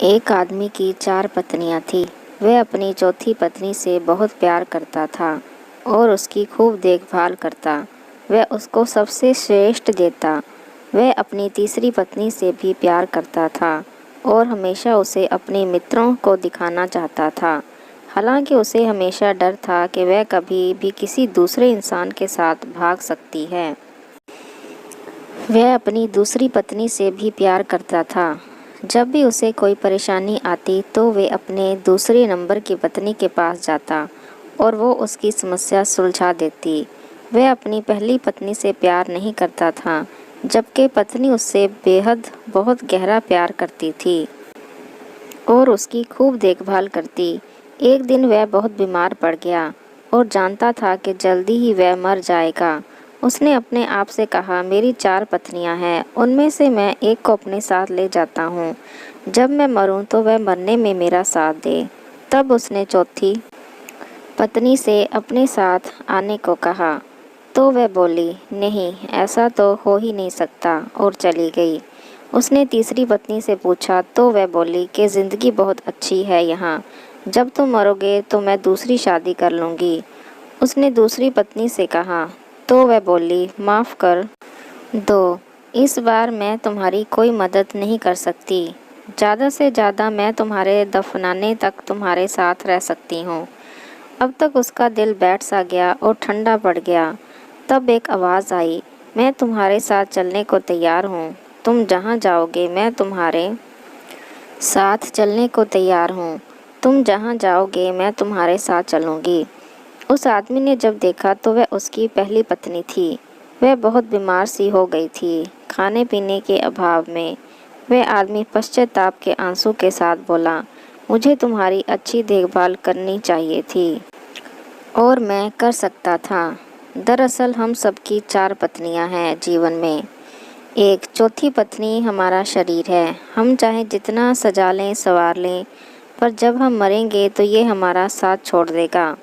एक आदमी की 4 पत्नियां थीं। वह अपनी चौथी पत्नी से बहुत प्यार करता था और उसकी खूब देखभाल करता। वह उसको सबसे श्रेष्ठ देता। वह अपनी तीसरी पत्नी से भी प्यार करता था और हमेशा उसे अपने मित्रों को दिखाना चाहता था। हालांकि उसे हमेशा डर था कि वह कभी भी किसी दूसरे इंसान के साथ भाग सकती है। वह अपनी दूसरी पत्नी से भी प्यार करता था। जब भी उसे कोई परेशानी आती तो वे अपने दूसरे नंबर की पत्नी के पास जाता और वो उसकी समस्या सुलझा देती। वह अपनी पहली पत्नी से प्यार नहीं करता था, जबकि पत्नी उससे बेहद बहुत गहरा प्यार करती थी और उसकी खूब देखभाल करती। एक दिन वह बहुत बीमार पड़ गया और जानता था कि जल्दी ही वह मर जाएगा। उसने अपने आप से कहा, मेरी 4 पत्नियां हैं, उनमें से मैं एक को अपने साथ ले जाता हूँ। जब मैं मरूं तो वह मरने में मेरा साथ दे। तब उसने चौथी पत्नी से अपने साथ आने को कहा, तो वह बोली, नहीं, ऐसा तो हो ही नहीं सकता, और चली गई। उसने तीसरी पत्नी से पूछा तो वह बोली कि ज़िंदगी बहुत अच्छी है यहाँ। जब तुम मरोगे तो मैं दूसरी शादी कर लूँगी। उसने दूसरी पत्नी से कहा तो वह बोली, माफ़ कर दो, इस बार मैं तुम्हारी कोई मदद नहीं कर सकती। ज़्यादा से ज़्यादा मैं तुम्हारे दफनाने तक तुम्हारे साथ रह सकती हूँ। अब तक उसका दिल बैठ सा गया और ठंडा पड़ गया। तब एक आवाज़ आई, मैं तुम्हारे साथ चलने को तैयार हूँ। तुम जहाँ जाओगे मैं तुम्हारे साथ चलने को तैयार हूँ। तुम जहाँ जाओगे मैं तुम्हारे साथ चलूँगी। उस आदमी ने जब देखा तो वह उसकी पहली पत्नी थी। वह बहुत बीमार सी हो गई थी। खाने पीने के अभाव में वह आदमी पश्चाताप के आंसू के साथ बोला, मुझे तुम्हारी अच्छी देखभाल करनी चाहिए थी और मैं कर सकता था। दरअसल हम सबकी 4 पत्नियां हैं जीवन में। एक चौथी पत्नी हमारा शरीर है। हम चाहे जितना सजा लें संवार लें, पर जब हम मरेंगे तो ये हमारा साथ छोड़ देगा।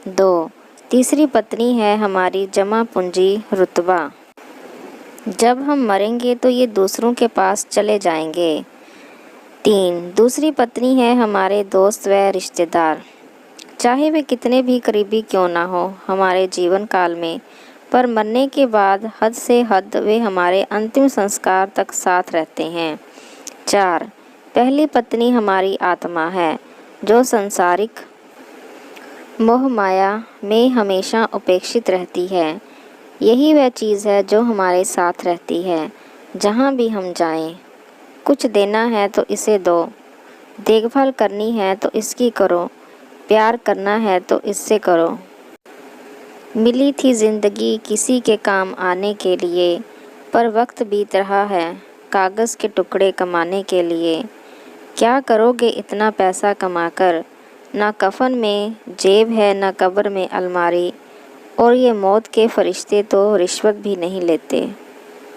2 तीसरी पत्नी है हमारी जमा पूंजी रुतबा। जब हम मरेंगे तो ये दूसरों के पास चले जाएंगे। 3 दूसरी पत्नी है हमारे दोस्त व रिश्तेदार। चाहे वे कितने भी करीबी क्यों ना हो हमारे जीवन काल में, पर मरने के बाद हद से हद वे हमारे अंतिम संस्कार तक साथ रहते हैं। 4 पहली पत्नी हमारी आत्मा है, जो सांसारिक मोह माया में हमेशा उपेक्षित रहती है। यही वह चीज़ है जो हमारे साथ रहती है जहाँ भी हम जाएं। कुछ देना है तो इसे दो, देखभाल करनी है तो इसकी करो, प्यार करना है तो इससे करो। मिली थी ज़िंदगी किसी के काम आने के लिए, पर वक्त बीत रहा है कागज़ के टुकड़े कमाने के लिए। क्या करोगे इतना पैसा कमाकर? ना कफन में जेब है ना कब्र में अलमारी, और ये मौत के फरिश्ते तो रिश्वत भी नहीं लेते।